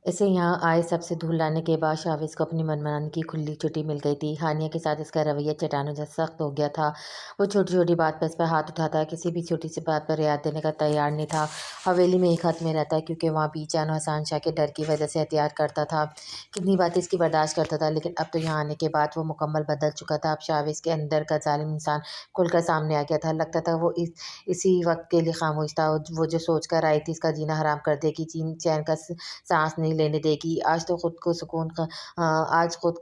इसे यहाँ आए सबसे धूल लाने के बाद शाविज़ को अपनी मनमानी की खुली छुट्टी मिल गई थी। हानिया के साथ इसका रवैया चट्टानों जैसा सख्त हो गया था। वो छोटी-छोटी बात पर इस पर हाथ उठाता, किसी भी छोटी-सी बात पर रियायत देने का तैयार नहीं था। हवेली में एक हद में रहता क्योंकि वहाँ बीचान और हसन शाह के डर की वजह से एहतियात करता था। कितनी बातें इसकी बर्दाश्त करता था, लेकिन अब तो यहाँ आने के बाद वो मुकम्मल बदल चुका था। अब शाविज़ के अंदर का ज़ालिम इंसान खुलकर सामने आ गया था। लगता था वो इसी वक़्त के लिए खामोश था। वो जो सोच कर आई थी इसका जीना हराम कर देगी, चैन का सांस नहीं लेने देगी। आज खुद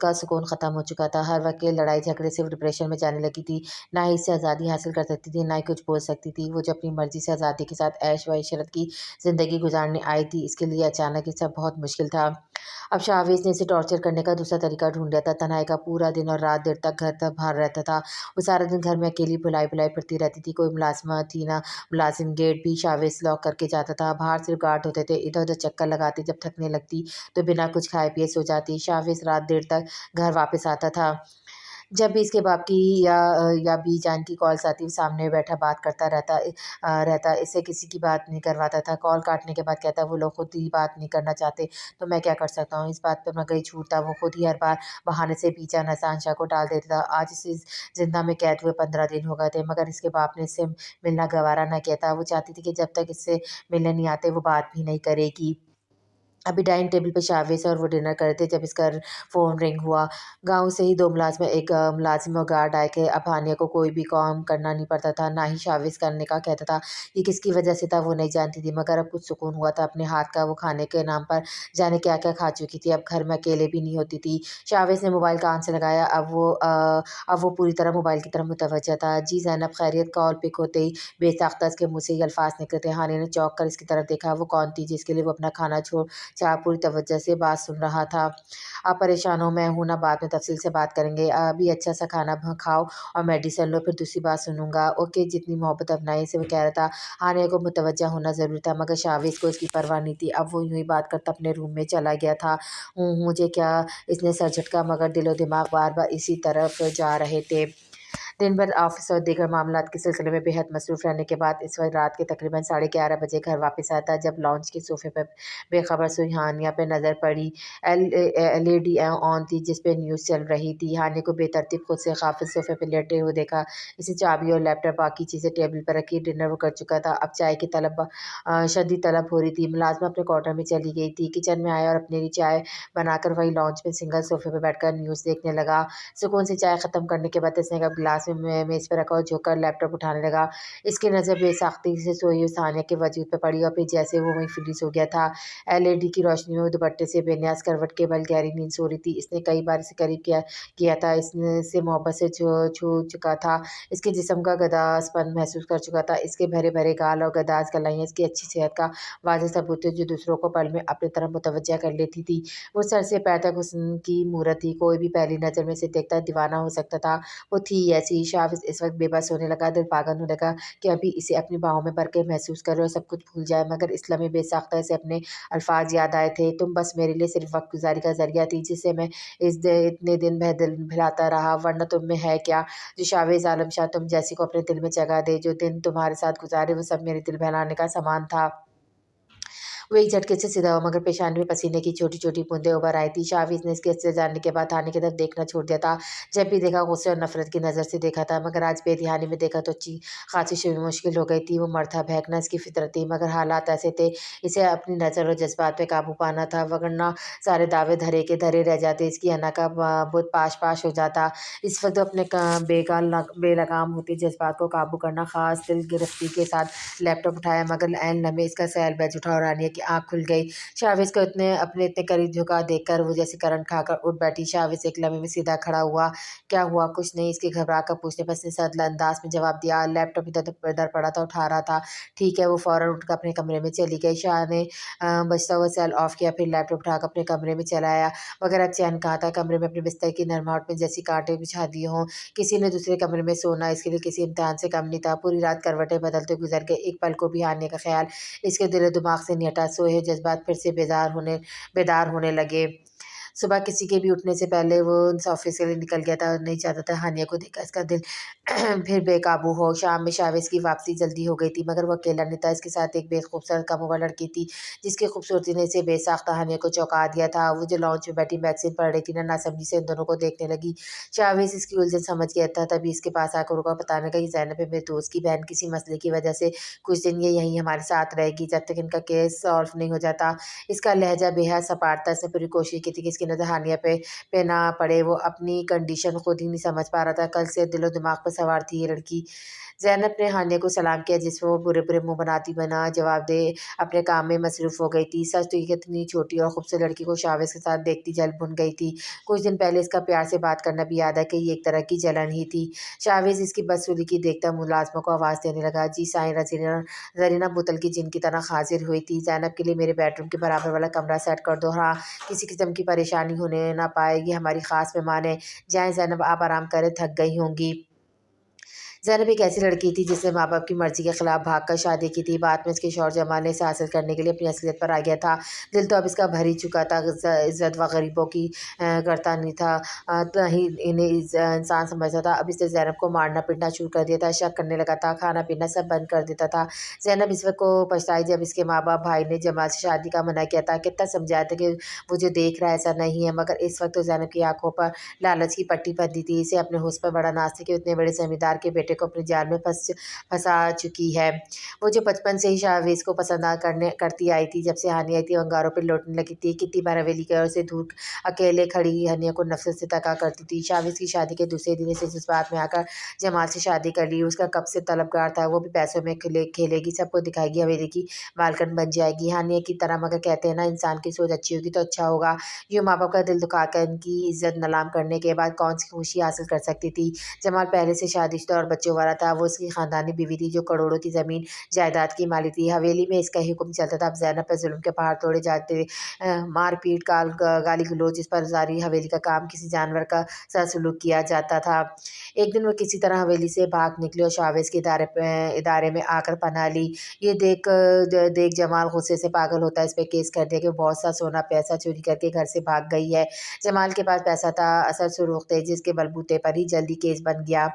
का सुकून ख़त्म हो चुका था। हर वक़्त के लड़ाई झगड़े से वो डिप्रेशन में जाने लगी थी। ना ही इससे आज़ादी हासिल कर सकती थी, ना ही कुछ बोल सकती थी। वो जो अपनी मर्ज़ी से आज़ादी के साथ ऐश व इशरत की ज़िंदगी गुज़ारने आई थी, इसके लिए अचानक ये सब बहुत मुश्किल था। अब शाहवेज़ ने इसे टॉर्चर करने का दूसरा तरीका ढूँढ लिया था। तन्हाई का पूरा दिन और रात देर तक घर तक बाहर रहता था। वो सारा दिन घर में अकेली भुलाई-भुलाई फिरती रहती थी। कोई मुलाज़िम थी ना मुलाज़िम, गेट भी शाहवेज़ लॉक करके जाता था। बाहर सिर्फ गार्ड होते थे। इधर-उधर चक्कर लगाती, जब थकने लगती तो बिना कुछ खाए पिए सो जाती। शाहवेज़ रात देर तक घर वापस आता था। जब भी इसके बाप की या बीजान की कॉल्स आती, वो सामने बैठा बात करता रहता। इससे किसी की बात नहीं करवाता था। कॉल काटने के बाद कहता, वो लोग खुद ही बात नहीं करना चाहते तो मैं क्या कर सकता हूँ। इस बात पर मैं कहीं छूटता, वो खुद ही हर बार बहाने से बीजान हसन शाह को टाल देता था। आज इसे जिंदा में कैद हुए 15 दिन हो गए थे, मगर इसके बाप ने इससे मिलना गवारा न किया था। वो चाहती थी कि जब तक इससे मिलने नहीं आते वो बात भी नहीं करेगी। अभी डाइनिंग टेबल पे शाहवेज़ और वो डिनर कर रहे थे, जब इसका फ़ोन रिंग हुआ। गाँव से ही 2 मुलाज़िम और गार्ड आए थे। अब हानिया को कोई भी काम करना नहीं पड़ता था, ना ही शाहवेज़ करने का कहता था। ये किसकी वजह से था वो नहीं जानती थी, मगर अब कुछ सुकून हुआ था। अपने हाथ का वो खाने के नाम पर जाने क्या-क्या खा चुकी थी। अब घर में अकेले भी नहीं होती थी। शाहवेज़ ने मोबाइल कान से लगाया। अब वो पूरी तरह मोबाइल की तरफ मुतवज्जह था। जी ज़ैनब खैरियत? कॉल पिक होते ही बेसाख्ता इसके मुँह से ये अल्फ़ाज़ निकले थे। हानिया ने चौंक कर इसकी तरफ देखा। वो कौन थी जिसके लिए वो अपना खाना छोड़ चाह पूरी तवज्जो से बात सुन रहा था। आप परेशान हो, मैं हूँ ना, बाद में तफ़सील से बात करेंगे। अभी अच्छा सा खाना खाओ और मेडिसिन लो, फिर दूसरी बात सुनूँगा। ओके, जितनी मोहब्बत अपनाई से वो कह रहा था। हानिया को मुतवज्जा होना ज़रूरी था, मगर शाहवेज़ को इसकी परवाह नहीं थी। अब वो यूँ ही बात करता अपने रूम में चला गया था। मुझे क्या, इसने सर झटका, मगर दिलो-दिमाग बार-बार इसी तरफ जा रहे थे। दिन भर ऑफिस और दीगर मामलात के सिलसिले में बेहद मसरूफ़ रहने के बाद इस वक्त रात के तकरीबन 11:30 बजे घर वापस आता। जब लाउंज के सोफ़े पर बेखबर सोई हानिया पे नज़र पड़ी। एलईडी ऑन थी जिस पे न्यूज़ चल रही थी। हानिया को बेतरतीब खुद से गाफिल सोफ़े पर लेटे हुए देखा। इसे चाबी और लैपटॉप बाकी चीज़ें टेबल पर रखी। डिनर वो कर चुका था। अब चाय की शदीद तलब हो रही थी। मुलाजमा अपने क्वार्टर में चली गई थी। किचन में आया और अपने लिए चाय बनाकर वही लॉन्च में सिंगल सोफ़े पर बैठकर न्यूज़ देखने लगा। सुकून से चाय ख़त्म करने के बाद इसने कप गिलास में मेज़ पर रखा और झुककर लैपटॉप उठाने लगा। इसकी नज़र बेसाख्ती से सोई हुई सानिया के वजूद पे पड़ी और फिर जैसे वो वहीं फ्रीज़ हो गया था। एलईडी की रोशनी में वो दुपट्टे से बेनियाज़ करवट के बल गहरी नींद सो रही थी। इसने कई बार इसे करीब किया था। इसने इसे मोहब्बत से छू चुका था। इसके जिस्म का गदासपन महसूस कर चुका था। इसके भरे-भरे गाल और गदास गलाइयाँ इसकी अच्छी सेहत का वाज़ेह सबूत थे, जो दूसरों को पल में अपनी तरफ मुतवज्जा कर लेती थी। वो सर से पैर तक हुस्न की मूरत थी। कोई भी पहली नज़र में इसे देखता दीवाना हो सकता था। वो थी ऐसी। शाविज़ इस वक़्त बेबस होने लगा, दिल पागल होने लगा कि अभी इसे अपनी बाहों में भर के महसूस करे और सब कुछ भूल जाए। मगर इस लम्हे बेसाख्ता इसे अपने अल्फ़ाज़ याद आए थे। तुम बस मेरे लिए सिर्फ़ वक़्त गुज़ारी का ज़रिया थी, जिसे मैं इतने दिन बहलाता रहा, वरना तुम में है क्या जो शाविज़ आलम शाह तुम जैसी को अपने दिल में जगह दे। जो दिन तुम्हारे साथ गुज़ारे वो सब मेरे दिल बहलाने का सामान था। वो एक झटके से सीधा हुआ, मगर पेशानी में पसीने की छोटी-छोटी बूंदें उभर आई थी। शाहवीज़ ने इसके असलियत जानने के बाद हानि की तरफ देखना छोड़ दिया था। जब भी देखा गुस्से और नफ़रत की नज़र से देखा था, मगर आज बेध्यानी में देखा तो अच्छी ख़ासी शुरू मुश्किल हो गई थी। वो मर्द था, बहकना इसकी फ़ितरत थी, मगर हालात ऐसे थे, इसे अपनी नज़र और जज़्बात पे काबू पाना था, वरना सारे दावे धरे के धरे रह जाते। इसकी अना का बुत पाश-पाश हो जाता। इस वक़्त अपने बेलगाम होते जज़्बात को काबू करना, ख़ास दिल गिरफ़्ती के साथ लैपटॉप उठाया, मगर ऐन लम्हे इसका सैल बज उठा और रानिया की आँख खुल गई। शाहवेज़ को इतने करीब झुका देखकर वो जैसे करंट खाकर उठ बैठी। शाहवेज़ एक लम्हे में सीधा खड़ा हुआ। क्या हुआ? कुछ नहीं, इसके घबरा कर पूछने पर इसने सधल अंदाज में जवाब दिया। लैपटॉप इधर पड़ा था, उठा रहा था। ठीक है। वो फ़ौरन उठकर अपने कमरे में चली गई। शाह ने बजता हुआ सेल ऑफ किया, फिर लैपटॉप उठाकर अपने कमरे में चला आया। मगर अब चैन कहाँ था। कमरे में अपने बिस्तर की नरमाहट में जैसी कांटे बिछा दिए हों। किसी ने दूसरे कमरे में सोना इसके लिए किसी इम्तिहान से कम नहीं था। पूरी रात करवटें बदलते गुजर गए। एक पल को भी आने का ख्याल इसके दिल-ओ-दिमाग से नहीं हटा। सोए हुए जज़्बात फिर से बेदार होने लगे। सुबह किसी के भी उठने से पहले वो ऑफिस के लिए निकल गया था और नहीं चाहता था हानिया को देखकर इसका दिल फिर बेकाबू हो। शाम में शावेज की वापसी जल्दी हो गई थी, मगर वो अकेला नहीं था। इसके साथ एक बेहद खूबसूरत कम उम्र लड़की थी, जिसकी खूबसूरती ने इसे बेसाख्ता हानिया को चौंका दिया था। वो जो लॉन्च में बैठी मैगजीन पढ़ रही थी ना, नासमझी से इन दोनों को देखने लगी। शावेज इसकी उलझन समझ गया था, तभी इसके पास आकर रुका, बताने लगा कि ज़ैनब है मेरे दोस्त की बहन, किसी मसले की वजह से कुछ दिन ये यहीं हमारे साथ रहेगी जब तक इनका केस सॉल्व नहीं हो जाता। इसका लहजा बेहद सपाट था। इसने पूरी कोशिश की थी कि इसकी नज़र हानिया पे ना पड़े। वो अपनी कंडीशन खुद ही नहीं समझ पा रहा था। कल से दिलो दिमाग पर सवार थी ये लड़की। ज़ैनब ने हानिया को सलाम किया, जिसमें वो बुरे-बुरे मुँह बनाती बना जवाब दे अपने काम में मसरूफ़ हो गई थी। सच तो ये कि इतनी छोटी और खूबसूरत लड़की को शावेज़ के साथ देखती जल भुन गई थी। कुछ दिन पहले इसका प्यार से बात करना भी याद है कि ये एक तरह की जलन ही थी। शावेज़ इसकी बदसलूकी देखता मुलाज़िमों को आवाज़ देने लगा, जी साईं ज़रीना बोतल की जिन की तरह हाज़िर हुई थी। ज़ैनब के लिए मेरे बेडरूम के बराबर वाला कमरा सेट कर दो। हाँ, किसी किस्म की परेशानी होने ना पाए। ये हमारी ख़ास मेहमान है। जाएँ ज़ैनब, आप आराम करें, थक गई होंगी। ज़ैनब एक ऐसी लड़की थी जिसने माँ बाप की मर्ज़ी के खिलाफ भागकर शादी की थी। बाद में इसके शौहर जमाल ने इसे हासिल करने के लिए अपनी असलियत पर आ गया था। दिल तो अब इसका भर ही चुका था। इज़्ज़त व गरीबों की करता नहीं था, ना ही इन्हें इंसान समझता था। अब इसने ज़ैनब को मारना पीटना शुरू कर दिया था, शक करने लगा था, खाना पीना सब बंद कर देता था। ज़ैनब इस वक्त को पछताई जब इसके माँ बाप भाई ने जमाल से शादी का मना किया था। कितना समझाया था कि वो जो देख रहा है ऐसा नहीं है, मगर इस वक्त तो ज़ैनब की आंखों पर लालच की पट्टी बंधी थी। इसे अपने हुस्न पर बड़ा नाज़ था कि इतने बड़े ज़मींदार के बेटे को अपने जाल में फंसा चुकी है। वो जो बचपन से ही शाहवेज़ को पसंद करती आई थी, जब से हानिया आई थी अंगारों पे लौटने लगी थी। कितनी बार हवेली की ओर से दूर अकेले खड़ी हानिया को नफ़रत से तका करती थी। शाहवेज़ की शादी के दूसरे दिन इसे जज्बात में आकर जमाल से शादी कर ली। उसका कब से तलबगार था, वो भी पैसों में खेलेगी, सबको दिखाएगी, हवेली की मालकिन बन जाएगी हानिया की तरह। मगर कहते हैं ना, इंसान की सोच अच्छी होगी तो अच्छा होगा। यूँ माँ बाप का दिल दुखाकर इनकी इज्जत नीलाम करने के बाद कौन सी खुशी हासिल कर सकती थी। जमाल पहले से शादीशुदा और बच्चों वाला था। वो उसकी ख़ानदानी बीवी थी जो करोड़ों की ज़मीन जायदाद की मालिक थी। हवेली में इसका ही हुक्म चलता था। अब ज़ैनब पर जुल्म के पहाड़ तोड़े जाते, मार पीट गाली गलौज, इस पर जारी हवेली का काम किसी जानवर का सा सलूक किया जाता था। एक दिन वो किसी तरह हवेली से भाग निकली और शावेज़ के इदारे में आकर पनाह ली। ये देख जमाल गुस्से से पागल होता है। इस पे केस कर दिया कि वो बहुत सा सोना पैसा चोरी करके घर से भाग गई है। जमाल के पास पैसा था, असर सुरूख थे, जिसके बलबूते पर ही जल्दी केस बन गया।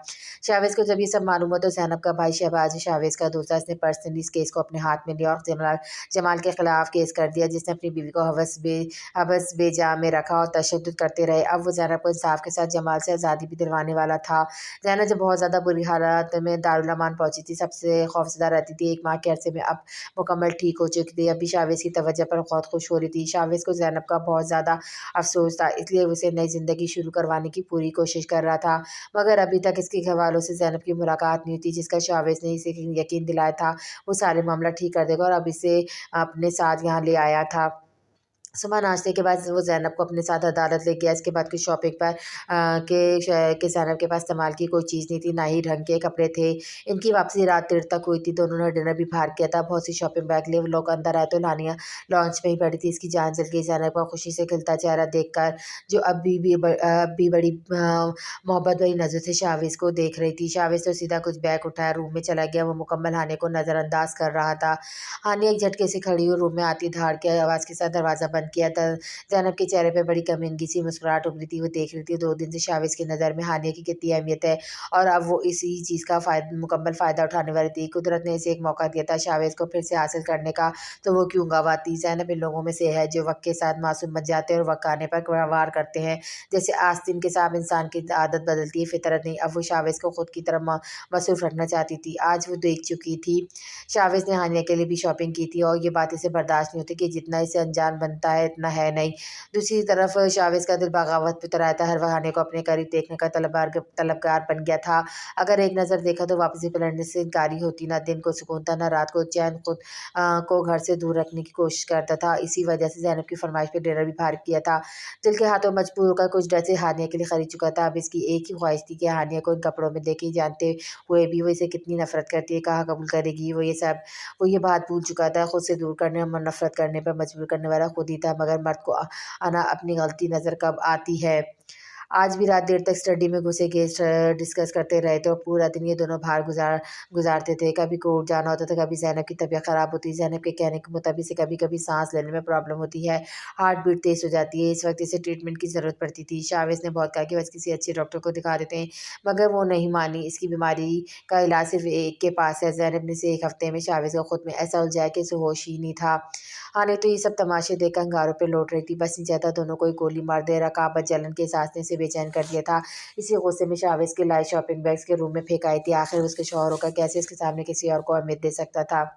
शावेज़ को जब ये सब मालूम हुआ तो ज़ैनब का भाई शहबाज शावेज़ का दोस्त था। इसने पर्सनली इस केस को अपने हाथ में लिया और जमाल के खिलाफ केस कर दिया, जिसने अपनी बीवी को हवस बेजा में रखा और तशद्दुद करते रहे। अब वो ज़ैनब को इंसाफ के साथ जमाल से आज़ादी भी दिलवाने वाला था। ज़ैनब जब बहुत ज़्यादा बुरी हालत में दारुल अमान पहुंची थी, सबसे खौफज़दा रहती थी। एक माह के अरसे में अब मुकम्मल ठीक हो चुकी थी। अभी शावेज़ की तवज्जो पर बहुत खुश हो रही थी। शावेज़ को ज़ैनब का बहुत ज़्यादा अफसोस था, इसलिए उसे नई ज़िंदगी शुरू करवाने की पूरी कोशिश कर रहा था। मगर अभी तक इसके घरवालों से ज़ैनब की मुलाकात नहीं हुई थी, जिसका शावेज़ ने इसे यकीन दिलाया था वो सारे मामला ठीक कर देगा, और अब इसे अपने साथ यहाँ ले आया था। सुबह नाश्ते के बाद वो ज़ैनब को अपने साथ अदालत ले गया। इसके बाद कुछ शॉपिंग पर ज़ैनब के पास इस्तेमाल की कोई चीज़ नहीं थी, ना ही ढंग के कपड़े थे। इनकी वापसी रात देर तक हुई थी। दोनों ने डिनर भी बाहर किया था। बहुत सी शॉपिंग बैग लिए वो लोग अंदर आए तो लानिया लॉन्च में ही बैठी थी। इसकी जान जल गई ज़ैनब का खुशी से खिलता चेहरा देखकर, जो अब भी बड़ी मोहब्बत भरी नज़र से शावेज़ को देख रही थी। शावेज़ तो सीधा कुछ बैग उठाया रूम में चला गया। वो मुकम्मल हानिया को नज़रअंदाज कर रहा था। हानिया एक झटके से खड़ी हुई रूम में आती धाड़ के आवाज़ के साथ दरवाज़ा बंद किया था। ज़ैनब के चेहरे पे बड़ी कमीनगी सी मुस्कुराहट उभरी थी। वो देख रही थी 2 दिन से शावेज़ की नज़र में हानिया की कितनी अहमियत है, और अब वो इसी चीज़ का मुकम्मल फ़ायदा उठाने वाली थी। कुदरत ने इसे एक मौका दिया था शावेज़ को फिर से हासिल करने का, तो वो क्यों गँवाती। ज़ैनब इन लोगों में से है जो वक़्त के साथ मासूम बन जाते हैं और वक़्त आने पर वार करते हैं। जैसे आस्तीन के साथ इंसान की आदत बदलती है, फितरत नहीं। अब वो शावेज़ को खुद की तरफ मसरूफ़ रखना चाहती थी। आज वो देख चुकी थी। शावेज़ ने हानिया के लिए भी शॉपिंग की थी, और ये बात इसे बर्दाश्त नहीं होती कि जितना इसे अनजान बनता है इतना है नहीं। दूसरी तरफ शावेज़ का दिल बगावत पे उतर आया था। हर वक्त हानिया को अपने करीब देखने का तलबगार बन गया था। अगर एक नज़र देखा तो वापसी पे लड़ने से इनकारी होती। ना दिन को सुकून था, ना रात को चैन। खुद को घर से दूर रखने की कोशिश करता था। इसी वजह से ज़ैनब की फरमाइश पे डिनर भी बाहर किया था। दिल के हाथों मजबूर होकर कुछ ड्रेसें हानिया के लिए खरीद चुका था। अब इसकी एक ही ख्वाहिश थी कि हानिया को इन कपड़ों में देखे, जानते हुए भी वो इसे कितनी नफरत करती है, कहाँ कबूल करेगी। वो ये बात भूल चुका था। खुद से दूर करने और नफरत करने पर मजबूर करने वाला खुद ही था, मगर मर्द को आना अपनी गलती नज़र कब आती है। आज भी रात देर तक स्टडी में घुसे गेस्ट डिस्कस करते रहे थे और पूरा दिन ये दोनों बाहर गुजारते थे। कभी कोर्ट जाना होता था, कभी ज़ैनब की तबीयत ख़राब होती। ज़ैनब के कहने के मुताबिक से कभी-कभी सांस लेने में प्रॉब्लम होती है, हार्ट बीट तेज़ हो जाती है। इस वक्त इसे ट्रीटमेंट की ज़रूरत पड़ती थी। शावेज़ ने बहुत कहा कि बस किसी अच्छे डॉक्टर को दिखा देते हैं, मगर वो नहीं मानी। इसकी बीमारी का इलाज सिर्फ एक के पास है। ज़ैनब ने इसे 1 हफ्ते में शावेज़ को खुद में ऐसा उलझाया कि उसे होश ही नहीं था। हानि तो ये सब तमाशे देखकर अंगारों पे लौट रही थी। बस नहीं चाहता दोनों को ही गोली मार दे। रकाबत जलन के एहसास ने इसे बेचैन कर दिया था। इसी गुस्से में शावेज़ के लाए शॉपिंग बैग्स के रूम में फेंक आई थी। आखिर उसके शौहर होकर कैसे उसके सामने किसी और को अहमियत दे सकता था।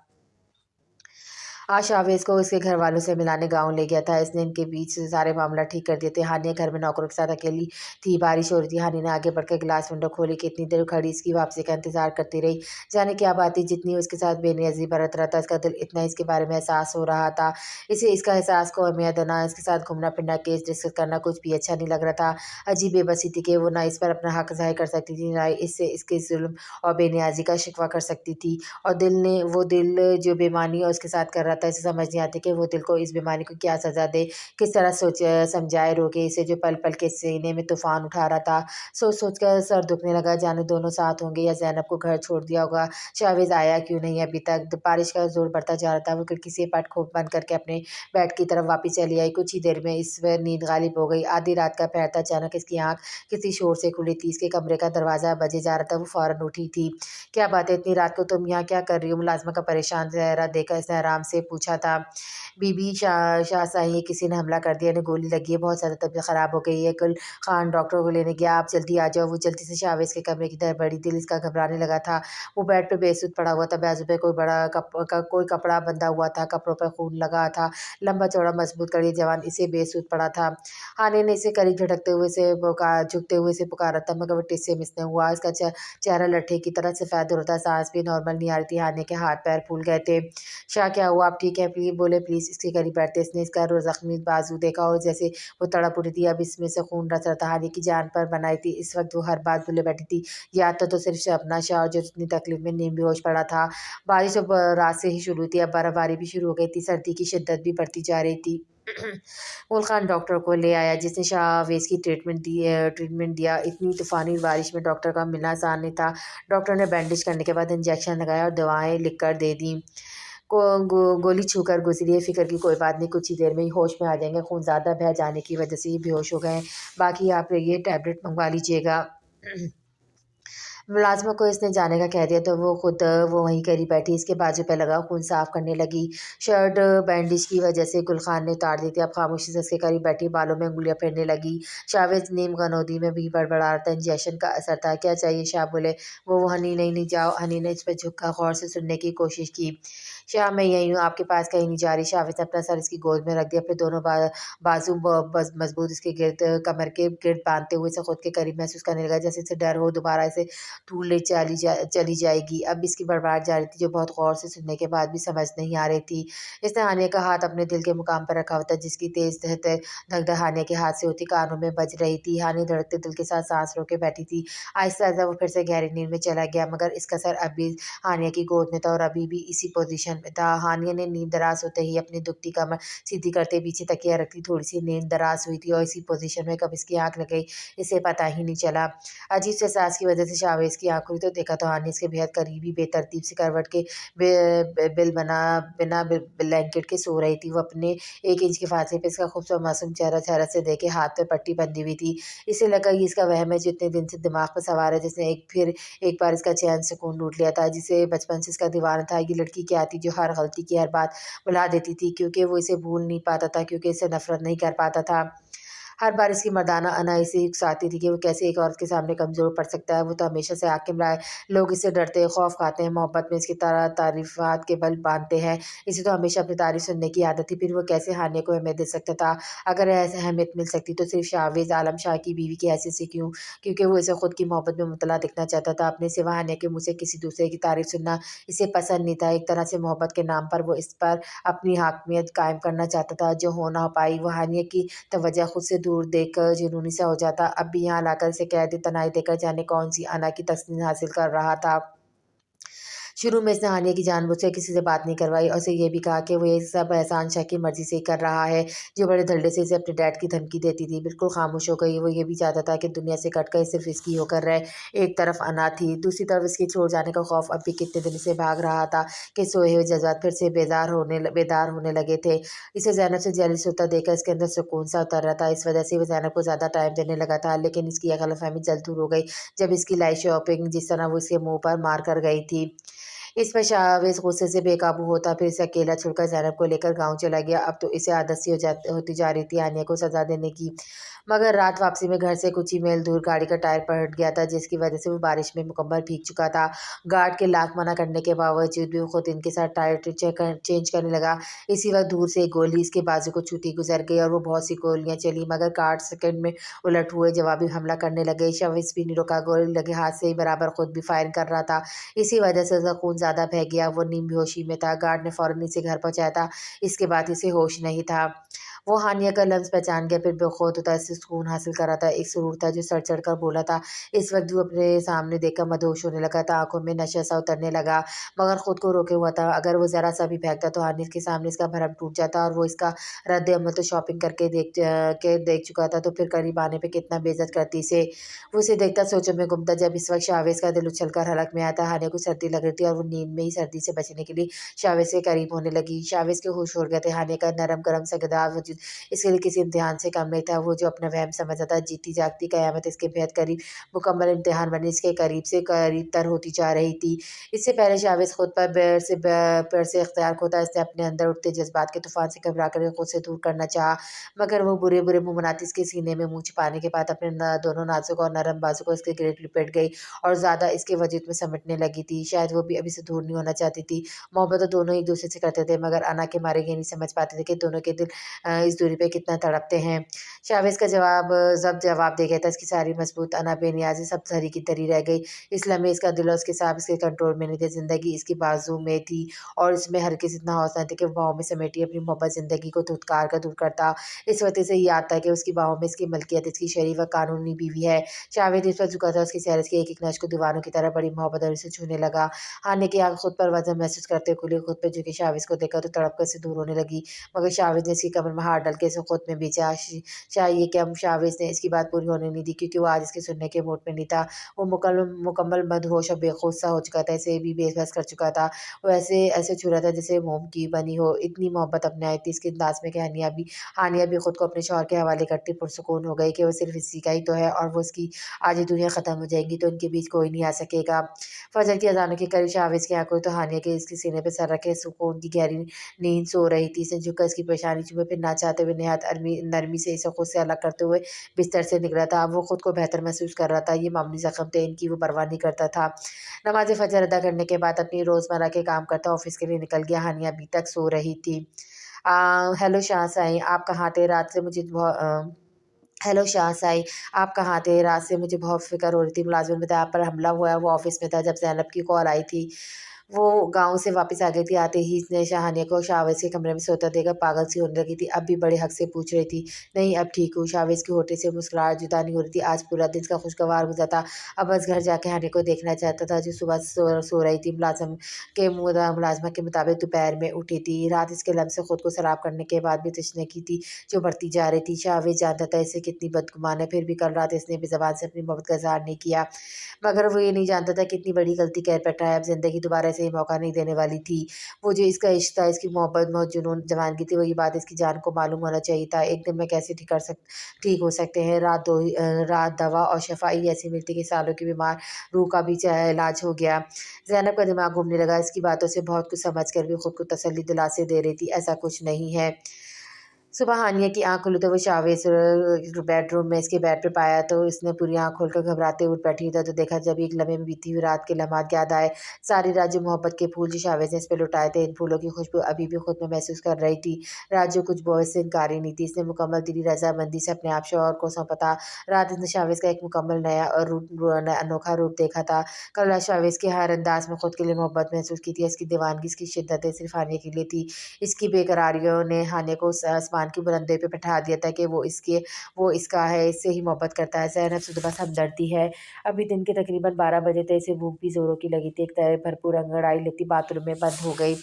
आज शावेज़ को उसके घर वालों से मिलाने गाँव ले गया था। इसने इनके बीच से सारे मामला ठीक कर दिए थे। हानिया घर में नौकरों के साथ अकेली थी। बारिश हो रही थी। हानि ने आगे बढ़कर ग्लास विंडो खोली कि इतनी देर खड़ी इसकी वापसी का इंतजार करती रही। जाने क्या बात थी, जितनी उसके साथ बेनियाज़ी बरत रहा था, इसका दिल इतना इसके बारे में एहसास हो रहा था। इसे इसका एहसास को अहमियत देना, इसके साथ घूमना-फिरना, केस डिस्कस करना कुछ भी अच्छा नहीं लग रहा था। अजीब बेबसी थी कि वो ना इस पर अपना हक ज़ाहिर कर सकती थी, ना इससे इसके ज़ुल्म और बेनियाज़ी का शिकवा कर सकती थी। और वो दिल जो बेईमानी उसके साथ कर रहा था, इसे समझ नहीं आती कि वो दिल को इस बेईमानी को क्या सज़ा दे, किस तरह समझाए, रोके इसे जो पल-पल के सीने में तूफ़ान उठा रहा था। सोच-सोच कर सर दुखने लगा, जाने दोनों साथ होंगे या ज़ैनब को घर छोड़ दिया होगा। शावेज़ आया क्यों नहीं अभी तक? बारिश का ज़ोर बढ़ता जा रहा था। वो खिड़की से पट खूब बंद करके अपने बेड की तरफ वापस चली आई। कुछ ही देर में इस पर नींद गालिब हो गई। आधी रात का पहर था, अचानक इसकी आँख किसी शोर से खुली थी। इसके कमरे का दरवाज़ा बजे जा रहा था। वो फ़ौरन उठी थी। क्या बात है, इतनी रात को तुम यहाँ क्या कर रही हो? मुलाज़िमा का परेशान चेहरा देखकर इसने आराम से पूछा था। बीबी शाह साहिब, किसी ने हमला कर दिया, इन्हें गोली लगी है, बहुत ज़्यादा तबीयत ख़राब हो गई है। कल खान डॉक्टर को लेने गया, आप जल्दी आ जाओ। वो जल्दी से शावेज़ के कमरे की तरफ बढ़ी। दिल इसका घबराने लगा था। वो बेड पे बेसुध पड़ा हुआ था। बाजू पे कोई कपड़ा बंधा हुआ था, कपड़ों पर खून लगा था। लंबा चौड़ा मजबूत कड़ी जवान इसे बेसुध पड़ा था। हानि ने इसे करीब झुकते हुए इसे पुकारा था, मगर वो टिस से मिस नहीं हुआ। इसका चेहरा लट्ठे की तरह सफ़ेद हो रहा था। सांस भी नॉर्मल नहीं आ रही थी। हानि के हाथ पैर फूल गए थे। शाह, क्या हुआ? आप ठीक है? बोले प्लीज़। इसके करीब बैठते इसने इसका ज़ख्मी बाजू देखा और जैसे वो तड़प उठी थी। अब इसमें से खून रस रहा था। हानि की जान पर बनाई थी। इस वक्त वो हर बात भूले बैठी थी। याद तो सिर्फ अपना शाह जो इतनी तकलीफ में नींद बेहोश पड़ा था। बारिश अब रात से ही शुरू हुई थी। अब बर्फबारी भी शुरू हो गई थी। सर्दी की शिद्दत भी बढ़ती जा रही थी। उल खान डॉक्टर को ले आया, जिसने शाहवेज़ की ट्रीटमेंट दिया। इतनी तूफ़ानी बारिश में डॉक्टर का मिलना आसान नहीं था। डॉक्टर ने बैंडेज करने के बाद इंजेक्शन लगाया और दवाएं लिख कर दे दी। गोली छूकर गुजरी है, फ़िक्र की कोई बात नहीं, कुछ ही देर में ही होश में आ जाएंगे। खून ज़्यादा बह जाने की वजह से ये बेहोश हो गए हैं। बाकी आप ये टैबलेट मंगवा लीजिएगा। मुलाज़िमा को इसने जाने का कह दिया तो वो वहीं करीब बैठी इसके बाजू पे लगा खून साफ़ करने लगी। शर्ट बैंडेज की वजह से गुल खान ने उतार दी थी। अब खामोशी से इसके करीब बैठी बालों में उँगलियाँ फेरने लगी। शावेज़ नीम गनौदी में भी बड़बड़ा रहा था। इंजेक्शन का असर था। क्या चाहिए? शाह बोले। वो हनी नहीं जाओ। हनी ने इस पर झुककर गौर से सुनने की कोशिश की। शाह, मैं यहीं हूँ, आपके पास कहीं नहीं जा रही। शावेज़ ने अपना सर इसकी गोद में रख दिया, फिर दोनों बाजू मजबूत इसके कमर के गिर्द बांधते हुए इसे खुद के करीब महसूस करने लगा, जैसे इसे डर हो दोबारा इसे धूल ले चली जाएगी। अब इसकी बड़बड़ाहट जारी थी, जो बहुत गौर से सुनने के बाद भी समझ नहीं आ रही थी। इसने हानिया का हाथ अपने दिल के मुकाम पर रखा हुआ था, जिसकी तेज धक हानिया के हाथ से होती कानों में बज रही थी। हानि धड़कते दिल के साथ सांस रोके बैठी थी। आहिस्ता आहिस्ता वो फिर से गहरी नींद में चला गया, मगर इसका सर अब भी हानिया की गोद में था और अभी भी इसी पोजीशन में था। हानिया ने नींद दराज होते ही अपनी दुखती कमर सीधी करते पीछे तकिया रखती। थोड़ी सी नींद दराज हुई थी और इसी पोजीशन में कब इसकी आंख लग गई इसे पता ही नहीं चला। अजीब से एहसास की वजह से शावेज़ की आँख खुली तो देखा तो हानि इसके बेहद करीबी बेतरतीब से करवट के बिना ब्लैंकेट के सो रही थी। वो अपने 1 इंच के फासले पे इसका खूबसूरत मासूम चेहरा चेहरा से देखे हाथ पे पट्टी बंधी हुई थी। इसे लगा ये इसका वहम है जो इतने दिन से दिमाग पर सवार है, जिसने एक बार इसका चैन सुकून लूट लिया था, जिसे बचपन से इसका दीवाना था। ये लड़की क्या थी जो हर गलती की हर बात भुला देती थी, क्योंकि वो इसे भूल नहीं पाता था, क्योंकि इसे नफरत नहीं कर पाता था। हर बार इसकी मर्दाना अना इसे उकसाती थी कि वो कैसे एक औरत के सामने कमज़ोर पड़ सकता है। वो तो हमेशा से हाकिम रहा है। लोग इससे डरते हैं, खौफ खाते हैं, मोहब्बत में इसकी तारीफ़ात के बल बाँधते हैं। इसे तो हमेशा अपनी तारीफ़ सुनने की आदत थी, फिर वो कैसे हानिया को अहमियत दे सकता था? अगर ऐसे अहमियत मिल सकती तो सिर्फ़ शाहवेज़ आलम शाह की बीवी की हैसियत से क्यों? क्योंकि वो इसे खुद की मोहब्बत में मुब्तला दिखना चाहता था। अपने सिवा हानिया के मुँह से किसी दूसरे की तारीफ़ सुनना इसे पसंद नहीं था। एक तरह से मोहब्बत के नाम पर वो इस पर अपनी हाकिमियत कायम करना चाहता था, जो हो ना पाई। वो हानिया की तवज्जो खुद से दूर देखकर जुनूनी सा हो जाता। अब भी यहाँ लाकर इसे कैद तन्हाई देकर जाने कौन सी अना की तस्कीन हासिल कर रहा था। शुरू में इसने हानिया की जानबूझकर किसी से बात नहीं करवाई और उसे ये भी कहा कि वो ये सब एहसान शाह की मर्जी से ही कर रहा है, जो बड़े धड़ल्ले से इसे अपने डैड की धमकी देती थी। बिल्कुल खामोश हो गई। वो ये भी चाहता था कि दुनिया से कटकर सिर्फ इसकी होकर रहे। एक तरफ अना थी, दूसरी तरफ इसके छोड़ जाने का खौफ अब भी कितने दिन से भाग रहा था कि सोए हुए जज्बात फिर से बेदार होने लगे थे। इसे ज़ैनब से जेलस होता देखकर इसके अंदर सुकून सा उतर रहा था। इस वजह से वो ज़ैनब को ज़्यादा टाइम देने लगा था, लेकिन इसकी यह गलतफहमी जल्द दूर हो गई जब इसकी लाइफ शॉपिंग जिस तरह वो इसके मुंह पर मार कर गई थी। इस पर शाहवेज गुस्से से बेकाबू होता फिर इसे अकेला छोड़कर ज़ैनब को लेकर गाँव चला गया। अब तो इसे आदत सी होती जा रही थी हानिया को सज़ा देने की। मगर रात वापसी में घर से कुछ ही मील दूर गाड़ी का टायर पलट गया था, जिसकी वजह से वो बारिश में मुकम्मल भीग चुका था। गार्ड के लाख मना करने के बावजूद भी वो खुद इनके साथ टायर चेंज करने लगा। इसी वक्त दूर से एक गोली इसके बाजू को छूती गुजर गई और वो बहुत सी गोलियां चली, मगर गार्ड सेकंड में उलट हुए जवाबी हमला करने लगे। शविस भी नहीं रुका, गोली लगे हाथ से ही बराबर खुद भी फायरिंग कर रहा था। इसी वजह से उसका खून ज़्यादा बह गया। वो नीम बेहोशी में था। गार्ड ने फ़ौरन इसे घर पहुँचाया था। इसके बाद इसे होश नहीं था। वो हानिया का लफ्ज़ पहचान गया, फिर बेखौफ होता इससे सुकून हासिल कर रहा था। एक सुरूर था जो सर चढ़ कर बोला था। इस वक्त वो अपने सामने देखकर मदहोश होने लगा था। आंखों में नशा सा उतरने लगा, मगर खुद को रोके हुआ था। अगर वो ज़रा सा भी बहकता तो हानिया के सामने इसका भरम टूट जाता और वो इसका रद्द अमल तो शॉपिंग करके देख चुका था, तो फिर करीब आने पर कितना बेइज्जत करती इसे। वो इसे देखता सोचों में गुम था जब इस वक्त शाहवेज का दिल उछल कर हलक में आता। हानिया को सर्दी लग रही थी और वो नींद में ही सर्दी से बचने के लिए शाहवेज के करीब होने लगी। शाहवेज के होश उड़ गए थे। हानिया का नरम गरम सा गदा वजूद इसके लिए किसी इम्तिहान से कम नहीं था। वो जो अपना वहम समझता था, जीती जागती कयामत इसके बेहद करीब मुकम्मल इम्तिहान बनी इसके करीब से करीब तर होती जा रही थी। इससे पहले शाहवेज खुद पर पैर से इख्तियार खोता। इसने अपने अंदर उठते जज्बात के तूफान से घबरा कर खुद से दूर करना चाहा, मगर वो बुरे बुरे मुँह बनाती इसके सीने में मुँह छिपाने के बाद अपने दोनों नाजुक और नरम बाजू को इसके गिरफ्त लिपट गई और ज़्यादा इसके वजूद में समेटने लगी थी। शायद वो भी अभी से दूर नहीं होना चाहती थी। मोहब्बत तो दोनों एक दूसरे से करते थे, मगर अना के मारे ये नहीं समझ पाते थे कि दोनों के दिल इस दूरी पे कितना तड़पते हैं। शाहवेज का जवाब दे गया था। इसकी सारी मजबूत अना बेनियाज़ी सब तरी की तरी रह गई। इस लम्हे इसका दिल और उसके साथ इसके कंट्रोल में नहीं थे। ज़िंदगी इसकी बाजू में थी और इसमें हरगिज़ इतना हौसला थी कि वो बाहों में समेटी अपनी मोहब्बत ज़िंदगी को धुतकार कर दूर करता। इस वजह से याद था कि उसकी बाहों में इसकी मलकियत, इसकी शरीफ व कानूनी बीवी है। शाहवेज इस पर झुका था। उसकी सैर की एक नश को दीवानों की तरह बड़ी मोहब्बत और इसे छूने लगा। हानिया की आँख खुद पर वजन महसूस करते खुली। खुद पे झुके शाहवेज को देखा तो तड़प कर से दूर होने लगी, मगर शाहवेज ने इसकी कमर में हाथ डाल के इसे खुद में बेचा। चाहिए कि हम शाहवेज ने इसकी बात पूरी होने नहीं दी, क्योंकि वो आज इसके सुनने के मूड में नहीं था। वो मुकम्मल मदहोश और बेखौफ सा हो चुका था। इसे भी बेबस कर चुका था। वो ऐसे छू रहा था जैसे मोम की बनी हो। इतनी मोहब्बत अपने आई थी इसके अंदाज में कि हानिया भी खुद को अपने शौहर के हवाले करती पुरसुकून हो गई कि वो सिर्फ इसी का ही तो है और वो उसकी आज ये दुनिया ख़त्म हो जाएगी तो इनके बीच कोई नहीं आ सकेगा। फजर की अजानों के करीब शाहवेज की आंखों तो हानिया के इसके सीने पे सर रखे सुकून की गहरी नींद सो रही थी। इसने झुककर इसकी पेशानी चूमे, फिर ना चाहते हुए निहायत नरमी से इसे खुद से अलग करते हुए बिस्तर से निकला था। अब वो खुद को बेहतर महसूस कर रहा था। ये मामूली ज़ख्म थे, इनकी वो परवाह नहीं करता था। नमाज़ फजर अदा करने के बाद अपनी रोज़मर्रा के काम करता ऑफिस के लिए निकल गया। हानिया अभी तक सो रही थी। हेलो शाह साईं, आप कहाँ थे? रात से मुझे हेलो शाह साई, आप कहाँ थे? रात से मुझे बहुत फ़िक्र हो रही थी। मुलाज़िम ने बताया आप पर हमला हुआ है। वो ऑफ़िस में था जब ज़ैनब की कॉल आई थी। वो गाँव से वापस आ गई थी। आते ही इसने शाहानिया को शाहवेज़ के कमरे में सोता देखकर पागल सी होने लगी थी। अब भी बड़े हक से पूछ रही थी, नहीं अब ठीक हूँ। शाहवेज़ के होठे से मुस्कुराहट जुदा नहीं हो रही थी। आज पूरा दिन इसका खुशगवार गुज़रा था। अब बस घर जाके हानिया को देखना चाहता था, जो सुबह सो रही थी। मुलाज़िमा के मुताबिक दोपहर में उठी थी। रात इसके लम्हे से खुद को सराब करने के बाद भी तशने की थी जो बढ़ती जा रही थी। शाहवेज़ जानता था इसे कितनी बदगुमान है, फिर भी कल रात इसने बेज़बान से अपनी मोहब्बत का इज़हार नहीं किया। मगर वो ये नहीं जानता था कितनी बड़ी गलती कर बैठा है। अब ज़िंदगी दोबारा से ये मौका नहीं देने वाली थी। वो जो इसका इश्क था, इसकी मोहब्बत बहुत जुनून जवानगी थी, वो ये बात इसकी जान को मालूम होना चाहिए था। एक दिन में कैसे ठीक हो सकते हैं। रात दवा और शफ़ाई ऐसी मिलती कि सालों की बीमार रूह का भी इलाज हो गया। ज़ैनब का दिमाग घूमने लगा। इसकी बातों से बहुत कुछ समझ कर भी खुद को तसल्ली दिलासे दे रही थी, ऐसा कुछ नहीं है। सुबह हानिया की आँख खुली तो वो शाहवेज़ बेडरूम में इसके बेड पे पाया, तो इसने पूरी आँख खोलकर घबराते उठ बैठी था। तो देखा जब एक लम्हे में बीती हुई रात के लम्हात याद आए। सारी रात जो मोहब्बत के फूल जो शाहवेज़ ने इस पे लुटाए थे, इन फूलों की खुशबू अभी भी खुद में महसूस कर रही थी। रात जो कुछ बोझ से इनकारी नहीं थी। इसने मुकम्मल दिली रज़ामंदी से अपने आप शौहर को सौंपा था। रात इसने शाहवेज़ का एक मुकम्मल नया और अनोखा रूप देखा था। कल रात शाहवेज़ के हर अंदाज में खुद के लिए मोहब्बत महसूस की थी। इसकी दीवानगी, इसकी शिद्दतें सिर्फ हानिया के लिए थी। इसकी बेकरारियों ने हानिया को आसमान आसमान की बुलंदी पे बैठा दिया था कि वो इसका है, इससे ही मोहब्बत करता है। ज़ैनब से तो बस हमदर्दी है। अभी दिन के तकरीबन 12 बजे थे, इसे भूख भी ज़ोरों की लगी थी। एक तरह भरपूर अंगड़ाई लेती बाथरूम में बंद हो गई।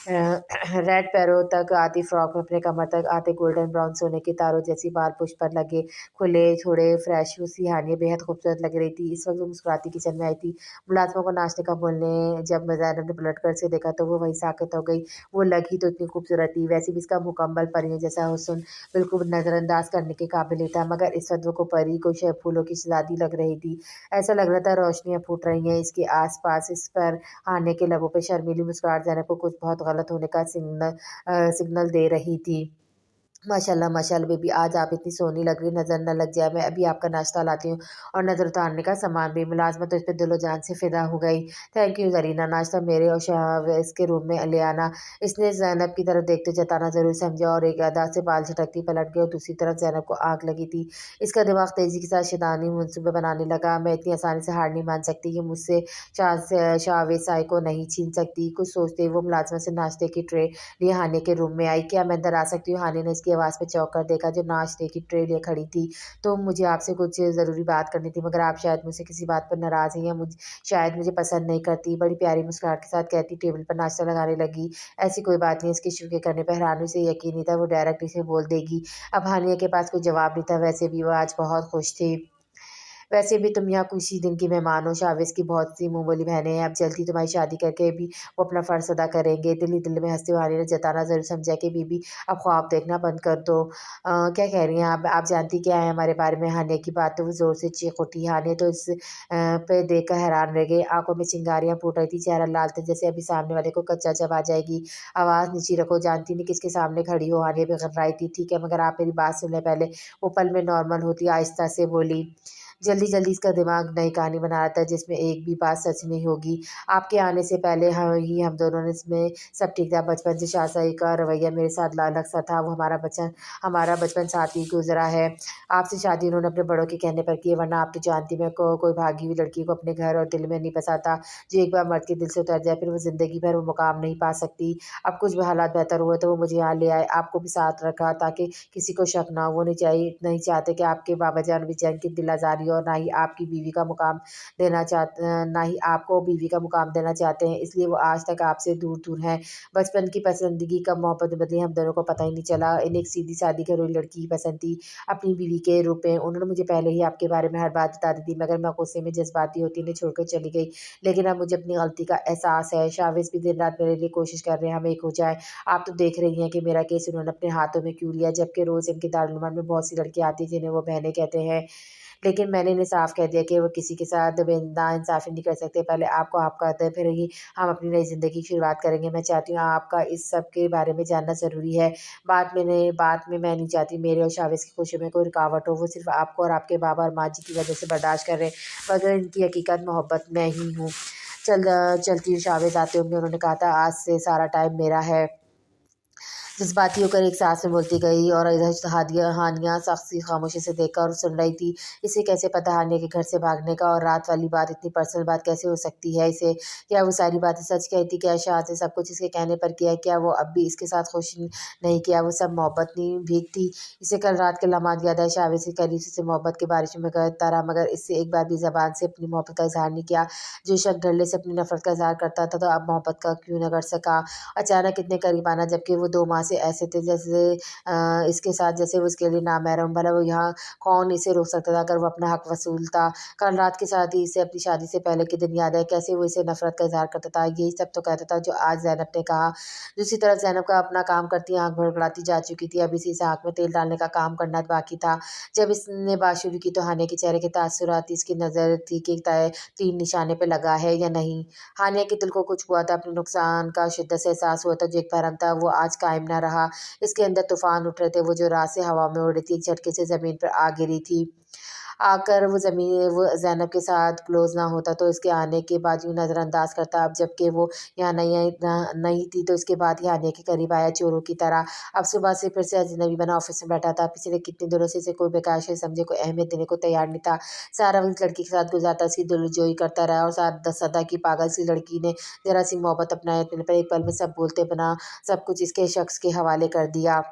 रेड पैरों तक आती फ्रॉक में अपने कमर तक आते गोल्डन ब्राउन सोने के तारों जैसी बाल पुष्प पर लगे, खुले थोड़े फ्रेश सी हानिया बेहद खूबसूरत लग रही थी। इस वक्त वो मुस्कुराती किचन में आई थी। मुलाजमों को नाश्ते का बोलने जब ज़ैनब ने पलट कर से देखा तो वो वहीं साकत हो गई। वो लगी तो इतनी खूबसूरत थी, वैसे भी इसका मुकम्मल परियों जैसा हुस्न बिल्कुल नज़रअंदाज करने के काबिल ही था, मगर इस वक्त वो को परी को फूलों की शहजादी लग रही थी। ऐसा लग रहा था रोशनियां फूट रही हैं इसके आसपास। इस पर आने के लबों पे शर्मीली मुस्कुराहट ज़ैनब को कुछ बहुत गलत होने का सिग्नल दे रही थी। माशाल्लाह माशाल्लाह बेबी, आज आप इतनी सोहनी लग रही, नज़र न लग जाए। मैं अभी आपका नाश्ता लाती हूँ और नज़र उतारने का सामान भी। मुलाज़िमत तो इस पे दिलो जान से फ़िदा हो गई। थैंक यू ज़रीना, नाश्ता मेरे और शाहवेज़ के रूम में ले आना। इसने ज़ैनब की तरफ देखते जताना ज़रूर समझा और एक अदा से बाल झटकती पलट गई और दूसरी तरफ ज़ैनब को आग लगी थी। इसका दिमाग तेज़ी के साथ शैतानी मंसूबे बनाने लगा। मैं इतनी आसानी से हार नहीं मान सकती, ये मुझसे शाहवेज़ साई को नहीं छीन सकती। कुछ सोचते ही वो मुलाज़िमत से नाश्ते की ट्रे लिए हानि के रूम में आई। क्या मैं अंदर आ सकती हूँ? हानि ने इसकी आवाज़ पे चौंक कर देखा जो नाश्ते की ट्रे लिए खड़ी थी। तो मुझे आपसे कुछ ज़रूरी बात करनी थी, मगर आप शायद मुझसे किसी बात पर नाराज़ हैं या शायद मुझे पसंद नहीं करती। बड़ी प्यारी मुस्कुराहट के साथ कहती टेबल पर नाश्ता लगाने लगी। ऐसी कोई बात नहीं। इसके शुक्र करने पर हैरानी से यकीन नहीं था वो डायरेक्ट इसे बोल देगी। अब हानिया के पास कोई जवाब नहीं था। वैसे भी वो आज बहुत खुश थी। वैसे भी तुम यहाँ कुछ ही दिन की मेहमान हो। शावेज़ की बहुत सी मुँह बोली बहनें हैं। अब जल्दी तुम्हारी शादी करके भी वो अपना फ़र्ज़ अदा करेंगे। दिल ही दिल में हँसते हुए हानि ने जताना ज़रूर समझा कि बीबी अब ख्वाब देखना बंद कर दो। क्या कह रही हैं आप जानती क्या है हमारे बारे में? हानिया की बात तो वो ज़ोर से चीख उठी। हानिया तो इस पे देख कर हैरान रह गई। आँखों में चिंगारियाँ फूट रही थी, चेहरा लाल था जैसे अभी सामने वाले को कच्चा चबा जाएगी। आवाज़ नीची रखो, जानती नहीं किसके सामने खड़ी हो। हानिया भी घबराई थी। ठीक है, मगर आप मेरी बात सुन लें पहले। वो पल में नॉर्मल होती आहिस्ता से बोली। जल्दी जल्दी इसका दिमाग नई कहानी बना रहा था जिसमें एक भी बात सच नहीं होगी। आपके आने से पहले हम दोनों ने इसमें सब ठीक था। बचपन से शाहज़ाई का रवैया मेरे साथ अलग सा था। वो हमारा बचपन साथ ही गुजरा है। आपसे शादी उन्होंने अपने बड़ों के कहने पर की है, वरना आप तो जानती मैं कोई भागी हुई लड़की को अपने घर और दिल में नहीं बसाता। जो एक बार मर्द के दिल से उतर जाए फिर वो ज़िंदगी भर वो मुकाम नहीं पा सकती। अब कुछ भी हालात बेहतर हुए तो वो मुझे यहाँ ले आए, आपको भी साथ रखा ताकि किसी को शक ना हो। वो नहीं चाहते कि आपके बाबा जान बेचैन की दिल आज़ारी हो, और ना ही आपकी बीवी का मुकाम ना ही आपको बीवी का मुकाम देना चाहते हैं। इसलिए वो आज तक आपसे दूर दूर हैं। बचपन की पसंदगी कब मोहब्बत बदली हम दोनों को पता ही नहीं चला। इन्हें एक सीधी सादी घरेलू लड़की ही पसंद थी अपनी बीवी के रूप में। उन्होंने मुझे पहले ही आपके बारे में हर बात बता दी थी, मगर मैं गुस्से में जज्बाती होती इन्हें छोड़कर चली गई। लेकिन अब मुझे अपनी गलती का एहसास है। शावेज़ भी दिन रात मेरे लिए कोशिश कर रहे हैं हम एक हो जाए। आप तो देख रही हैं कि मेरा केस उन्होंने अपने हाथों में क्यों लिया, जबकि रोज़ इनके दारुल में बहुत सी लड़कियाँ आती हैं जिन्हें वो बहनें कहते हैं। लेकिन मैंने इन्हें साफ कह दिया कि वो किसी के साथ नाइंसाफ़ी नहीं कर सकते। पहले आपको आप कहते हैं, फिर ही हम अपनी नई ज़िंदगी की शुरुआत करेंगे। मैं चाहती हूँ आपका इस सब के बारे में जानना ज़रूरी है। बात में मैं नहीं चाहती मेरे और शावेज़ की खुशी में कोई रुकावट हो। वो सिर्फ़ आपको और आपके बाबा और माँ जी की वजह से बर्दाश्त कर रहे हैं, मगर इनकी हकीकत मोहब्बत में ही हूँ। चलती हूँ, शावेज़ आते होंगे। उन्होंने कहा था आज से सारा टाइम मेरा है। जज़्बाती होकर एक सांस में बोलती गई और इधर हानिया सख्त खामोशी से देखकर और सुन रही थी। इसे कैसे पता हानिया के घर से भागने का, और रात वाली बात इतनी पर्सनल बात कैसे हो सकती है इसे? क्या वो सारी बातें सच कहती थी? क्या शाह से सब कुछ इसके कहने पर किया? क्या वो अब भी इसके साथ खुश नहीं? किया वो सब मोहब्बत नहीं भीग थी? इसे कल रात के लम्हात याद आए। शावेज़ के करीब से मोहब्बत के बारिश में करता रहा, मगर इससे एक बार भी ज़बान से अपनी मोहब्बत का इज़हार नहीं किया। जो शख्स धड़ल्ले से अपनी नफ़रत का इज़हार करता था, तो अब मोहब्बत का क्यों न कर सका? अचानक इतने करीब आना, जबकि वो 2 माह से ऐसे थे जैसे इसके साथ जैसे वो इसके लिए नामहरम। भला वो यहाँ कौन इसे रोक सकता था अगर वो अपना हक वसूलता? कल रात के साथ ही इसे अपनी शादी से पहले के दिन याद आए, कैसे वो इसे नफ़रत का इज़हार करता था। यही सब तो कहता था जो आज ज़ैनब ने कहा। दूसरी तरफ ज़ैनब का अपना काम करती आँख भड़बड़ाती जा चुकी थी। अब इसी से आँख में तेल डालने का काम करना बाकी था। जब इसने बात शुरू की तो हानिया के चेहरे के तासुरात इसकी नज़र थी कि तीर निशाने पे लगा है या नहीं। हानिया के दिल को कुछ हुआ था, अपने नुकसान का शिद्दत से एहसास हुआ था। जो एक भरम था वो आज कायम न रहा। इसके अंदर तूफान उठ रहे थे, वो जो रात से हवा में उड़ रही थी, एक झटके से ज़मीन पर आ गिरी थी। आकर वो ज़ैनब के साथ क्लोज़ ना होता तो इसके आने के बाद यूँ नज़रअंदाज करता। अब जबकि वो यहाँ नहीं थी तो इसके बाद ही आने के करीब आया चोरों की तरह। अब सुबह से फिर से अजनबी बना ऑफिस में बैठा था। पिछले कितने दिनों से इसे कोई बेकार शय समझे, कोई अहमियत देने को तैयार नहीं था। सारा वक्त इस लड़की के साथ गुजारता, इसकी दिलजोई करता रहा, और सदा की पागल सी लड़की ने ज़रा सी मोहब्बत अपनाए पर एक पल में सब भूलते बना सब कुछ इसके शख्स के हवाले कर दिया।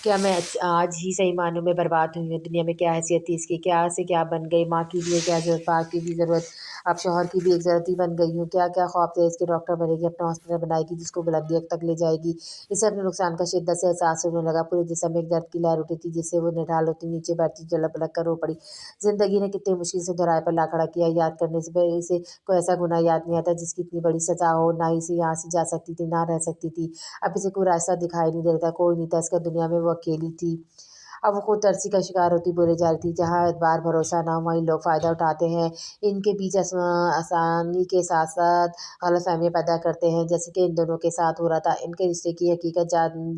क्या मैं आज ही सही मायनों में बर्बाद हुई हूँ? दुनिया में क्या हैसियत थी इसकी? क्या से क्या बन गई? माँ की भी है क्या ज़रूरत, बाप की भी ज़रूरत, अब शौहर की भी एक ज़रूरत ही बन गई हूँ। क्या-क्या ख्वाब थे इसके, डॉक्टर बनेगी, अपना हॉस्पिटल बनाएगी जिसको बुलंदियों तक ले जाएगी। इसे अपने नुकसान का शिद्दत से एहसास होने लगा। पूरे जिस्म में एक दर्द की लहर उठी थी जिससे वो निढाल होती नीचे बैठती झलक-पलक कर रो पड़ी। ज़िंदगी ने कितनी मुश्किल से दोराहे पर ला खड़ा किया। याद करने से पहले इसे कोई ऐसा गुनाह याद नहीं आता जिसकी इतनी बड़ी सज़ा हो। ना ही इसे यहाँ से जा सकती थी, ना रह सकती थी। अब इसे कोई रास्ता दिखाई नहीं देता, कोई नहीं था इसका दुनिया में, वो अकेली थी। अब वो खुद तरसी का शिकार होती बोली जा रही थी। जहाँ एतबार भरोसा ना हो वहीं लोग फ़ायदा उठाते हैं। इनके बीच आसानी के साथ-साथ गलतफ़हमियाँ पैदा करते हैं, जैसे कि इन दोनों के साथ हो रहा था। इनके रिश्ते की हकीकत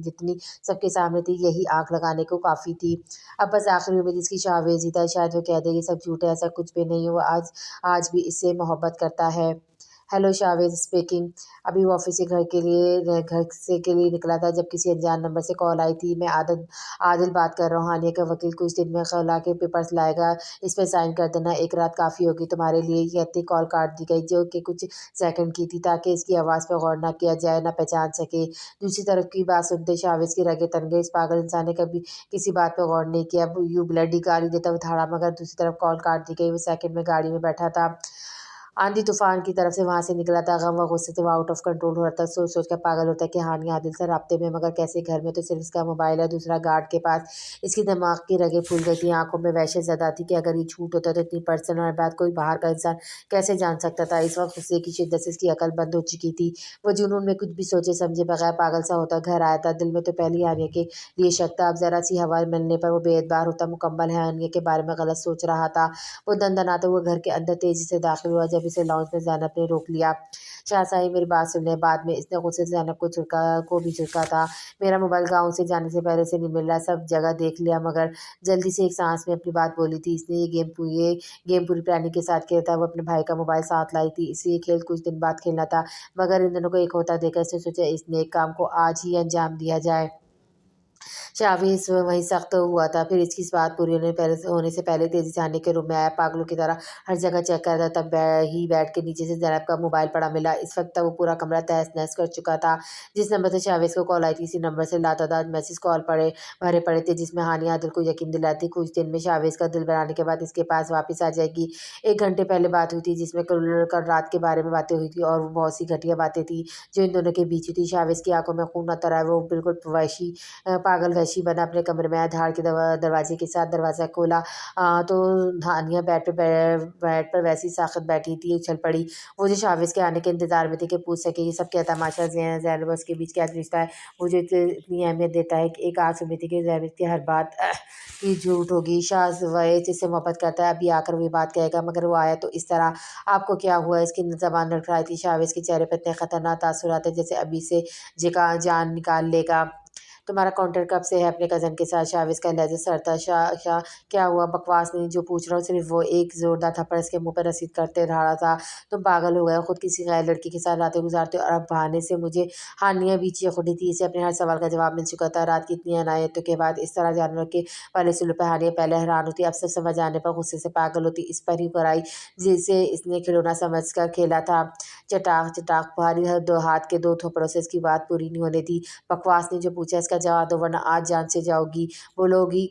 जितनी सबके सामने थी, यही आँख लगाने को काफ़ी थी। अब बस आखिरी उम्मीद इसकी शाहवेज़ी था। शायद वो कह दे ये सब झूठ है, ऐसा कुछ भी नहीं है। वो आज भी इससे मोहब्बत करता है। Hello, Chavez speaking. अभी वो ऑफ़िस से घर से के लिए निकला था जब किसी अनजान नंबर से कॉल आई थी। मैं आदिल बात कर रहा हूँ। हानिया का वकील कुछ दिन में खला के पेपर्स लाएगा, इस पे साइन कर देना। एक रात काफ़ी होगी तुम्हारे लिए। ये कहते ही कॉल काट दी गई, जो कि कुछ सेकंड की थी, ताकि इसकी आवाज़ पे गौर ना किया जाए, ना पहचान सके। दूसरी तरफ की बात सुनते शावेज़ की रगें तन गई। इस पागल इंसान ने कभी किसी बात पे गौर नहीं किया। यू ब्लडी गाली देता हुआ दहाड़ा, मगर दूसरी तरफ कॉल काट दी गई। वो सेकंड में गाड़ी में बैठा था, आंधी तूफान की तरफ से वहाँ से निकला था। गम व गुस्से से वो आउट ऑफ कंट्रोल हो रहा था। सोच सोच कर पागल होता है कि हानिया आदिल से राब्ते में, मगर कैसे? घर में तो सिर्फ इसका मोबाइल है, दूसरा गार्ड के पास। इसकी दिमाग की रगें फूल गई थी, आंखों में वहशत ज़्यादा थी कि अगर ये झूठ होता तो इतनी पर्सनल बात कोई बाहर का इंसान कैसे जान सकता था। इस वक्त गुस्से की शिद्दत से इसकी अकल बंद हो चुकी थी। वो जुनून में कुछ भी सोचे समझे बगैर पागल सा होता घर आया था। दिल में तो पहले हानिया के लिए शक था, अब ज़रा सी हवा मिलने पर वो बेएतबार होता मुकम्मल है हानिया के बारे में गलत सोच रहा था। वो दनदनाते हुए घर के अंदर तेज़ी से दाखिल हुआ जब इसे लाउंज में ज़ैनब ने रोक लिया। शाहज़ादी मेरी बात सुन ले। बाद में इसने गुस्से से ज़ैनब को भी झिड़का था। मेरा मोबाइल गाँव से जाने से पहले से नहीं मिल रहा, सब जगह देख लिया, मगर जल्दी से एक साँस में अपनी बात बोली थी। इसने ये गेम पूरी प्लानिंग के साथ खेला था। वो अपने भाई का मोबाइल साथ लाई थी। इसे ये खेल कुछ दिन बाद खेलना था, मगर इन दोनों को एक होता देखा इसने सोचा इस नेक काम को आज ही अंजाम दिया जाए। शाविस वहीं सख्त हुआ था। फिर इसकी इस बात पूरी होने से पहले तेज़ी से आने के रूम में आया। पागलों की तरह हर जगह चेक कर रहा था, तब बैठ के नीचे से ज़ैनब का मोबाइल पड़ा मिला। इस वक्त तक वो पूरा कमरा तहस-नहस कर चुका था। जिस नंबर से शाविस को कॉल आई थी, इसी नंबर से लातादाद मैसेज कॉल भरे पड़े थे, जिसमें हानिया आदिल को यकीन दिलाती कुछ दिन में शाविस का दिल बनाने के बाद इसके पास वापस आ जाएगी। 1 घंटे पहले बात हुई थी, जिसमें कल रात के बारे में बातें हुई थी, और वो बहुत सी घटिया बातें थी जो इन दोनों के बीच हुई थी। शाविस की आंखों में खून उतर आया। वो बिल्कुल पागल वहशी बना अपने कमरे में आया, धाड़ के दरवाजे के साथ दरवाज़ा खोला तो धानिया बेड पर वैसी साख़त बैठी थी, उछल पड़ी। वो जो शाविज़ के आने के इंतज़ार में थी कि पूछ सके ये सब क्या तमाशा ज़ैनब और उसके बीच क्या रिश्ता है। मुझे इतनी अहमियत देता है कि एक आस उम्मीद थी कि ज़ैनब की हर बात की झूठ होगी। शाहज़ जिससे मोहब्बत करता है, अभी आकर वो ये बात कहेगा, मगर वो आया तो इस तरह। आपको क्या हुआ? इसकी ज़बान लड़खड़ाई थी। शाविज़ के चेहरे पर इतने ख़तरनाक तासुरात थे जैसे अभी से जान निकाल लेगा। तुम्हारा कॉन्ट्रैक्ट कब से है अपने कज़न के साथ? शाविज़ का लहज़ा सर था। शाह क्या हुआ? बकवास नहीं, जो पूछ रहा हूँ सिर्फ़ वो एक ज़ोरदार थप्पड़ इसके मुँह पर रसीद करते रहा था। तुम पागल हो गए हो, खुद किसी गैर लड़की के साथ रातें गुज़ारते हो, और अब बहाने से मुझे हानिया भी चीख उठी थी। इसे अपने हर सवाल का जवाब मिल चुका था। रात की इतनी अनायतों के बाद इस तरह जानवरों के वाले सुलूक पे हानिया पहले हैरान होती, अब सब समझ आने पर गुस्से से पागल होती। इस पर ही कराई जिसे इसने खिलौना समझकर खेला था। चटाक भारी दो हाथ के 2 थप्पड़ों से इसकी बात पूरी नहीं होने दी। बकवास ने जो पूछा इसका जवाब दो, वरना आज जान से जाओगी। बोलूँगी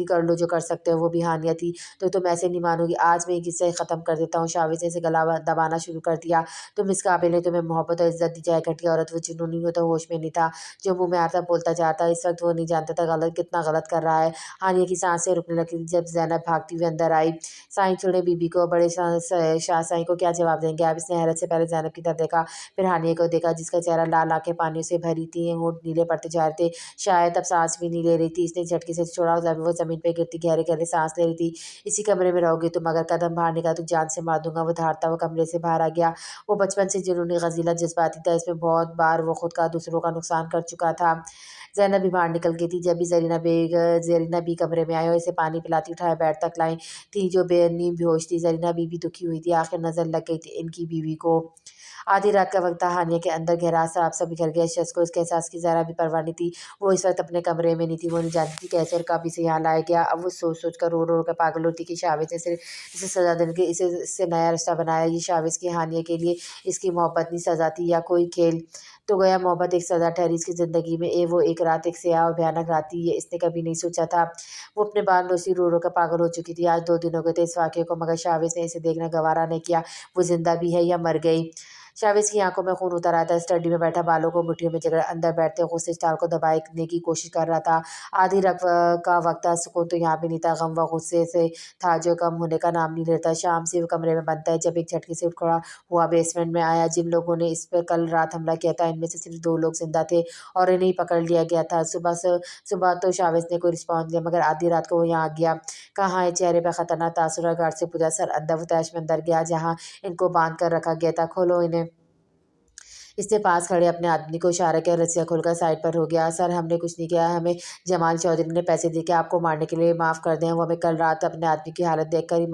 कर लो जो कर सकते हो। वो भी हानिया थी तो तुम ऐसे नहीं मानोगी। आज मैं ये किस्सा ख़त्म कर देता हूँ। शाविज़ ने इसे गला दबाना शुरू कर दिया। तुम इस काबिल है, तुम्हें मोहब्बत और इज़्ज़त दी जाए। घटिया औरत। वो जुनूनी हो तो होश में नहीं था, जो मुँह में आता बोलता जाता। इस वक्त वो नहीं जानता था कितना गलत कर रहा है। हानिया की सांसें रुकने लगी जब ज़ैनब भागती हुई अंदर आई। साईं छोड़े बीबी को, बड़े शाह साईं को क्या जवाब देंगे आप? इसने हैरत से पहले ज़ैनब की तरफ देखा, फिर हानिया को देखा, जिसका चेहरा लाल आँखें पानी से भरी थी, होंठ नीले पड़ते जा रहे थे। शायद अब सांस भी नहीं ले रही थी। इसने झटके से छोड़ा, वो ज़मीन पे गिरती गहरे गहरे सांस ले रही थी। इसी कमरे में रहोगे तुम, अगर कदम बाहर निकाला तो जान से मार दूंगा। वो धाड़ता हुआ कमरे से बाहर आ गया। वो बचपन से जुनूनी गजीला जज्बाती था। इसमें बहुत बार वो खुद का दूसरों का नुकसान कर चुका था। ज़ैनब भी बाहर निकल गई थी। जब भी ज़रीना भी कमरे में आई और इसे पानी पिलाती उठाया बेड तक लाई थी, जो नीम बेहोश थी। ज़रीना भी दुखी हुई थी, आखिर नज़र लग गई थी इनकी बीवी को। आधी रात का वक्त था। हानिया के अंदर गहरा शराब सा बिखर गया। शख्स को उसके एहसास की जरा भी परवाह नहीं थी। वो इस वक्त अपने कमरे में नहीं थी। वो नहीं जानती थी कैसे और कब इसे यहाँ लाया गया। अब वो सोच सोच कर रो रो कर पागल होती कि शाविज ने सिर्फ इसे सजा देने के इससे नया रिश्ता बनाया। ये शाविज की हानिया के लिए इसकी मोहब्बत नहीं सजा थी या कोई खेल। तो गया मोहब्बत एक सजा ठहरी इसकी ज़िंदगी में। वो एक रात, एक स्याह और भयानक रात थी। ये इसने कभी नहीं सोचा था। वो अपने बाल रोसी रो रो कर पागल हो चुकी थी। आज 2 दिन हो गए थे इस वाक़ये को, मगर शाविज ने इसे देखना गवारा नहीं किया। वो ज़िंदा भी है या मर गई। शाविज की आंखों में खून उतर आया था। स्टडी में बैठा बालों को मुट्ठियों में जकड़े अंदर बैठते गुस्से स्टाल को दबाने की कोशिश कर रहा था। आधी रात का वक्त था। सुकून तो यहाँ भी नहीं था। गम व गुस्से से था जो कम होने का नाम नहीं लेता। शाम से वो कमरे में बंद था जब एक झटके से उठ खड़ा हुआ बेसमेंट में आया। जिन लोगों ने इस पर कल रात हमला किया था इनमें से सिर्फ 2 लोग जिंदा थे और इन्हें पकड़ लिया गया था। सुबह तो शाविज ने कोई रिस्पॉन्स दिया, मगर आधी रात को वो यहाँ आ गया। कहाँ है? चेहरे पर खतरनाक तासुर। गार्ड से पूछा। सर अंदर। वो तैश में अंदर गया जहाँ इनको बांध कर रखा गया था। खोलो इन्हें। इसने पास खड़े अपने आदमी को इशारा किया। रस्सियाँ खोलकर साइड पर हो गया। सर हमने कुछ नहीं किया। हमें जमाल चौधरी ने पैसे दे के आपको मारने के लिए माफ़ कर दें। वो हमें कल रात अपने आदमी की हालत देखकर ही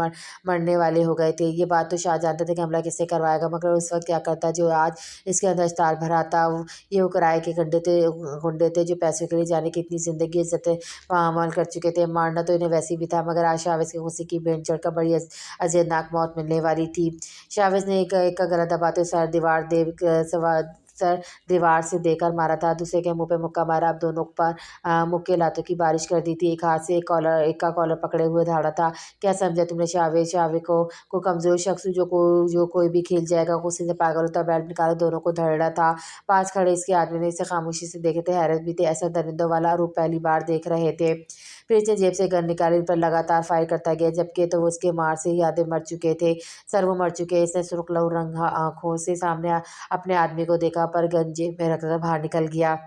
मरने वाले हो गए थे। ये बात तो शाह जानते थे कि हमला किससे करवाएगा, मगर उस वक्त क्या करता जो आज इसके अंदर स्टार भरा था। ये वो किराए के गुंडे थे जो पैसों के लिए जाने की इतनी ज़िंदगी इज्जतें पामाल कर चुके थे। मारना तो इन्हें वैसे भी था, मगर आज शाविज के गुस्से की भेंट चढ़कर बड़ी अजयनाक मौत मिलने वाली थी। शाविज ने एक एक का गला दबाते सर दीवार से देकर मारा था। दूसरे के मुंह पे मुक्का मारा। अब दोनों पर मुक्के लातों की बारिश कर दी थी। एक हाथ से एक का कॉलर पकड़े हुए धाड़ा था। क्या समझा तुमने शाविज को कमजोर शख्स जो कोई भी खेल जाएगा। गुस्से से पागल होता बेल्ट निकाला दोनों को धड़ा था। पास खड़े इसके आदमी ने इसे खामोशी से देखे थे। हैरत भी थे। ऐसा दरिंदों वाला रूप पहली बार देख रहे थे। फिर इसने जेब से गन निकाली पर लगातार फायर करता गया, जबकि तो वो उसके मार से ही आधे मर चुके थे। सर वो मर चुके। इसने सुर्ख लहू रंग आंखों से सामने अपने आदमी को देखा पर गन जेब में रखकर बाहर निकल गया।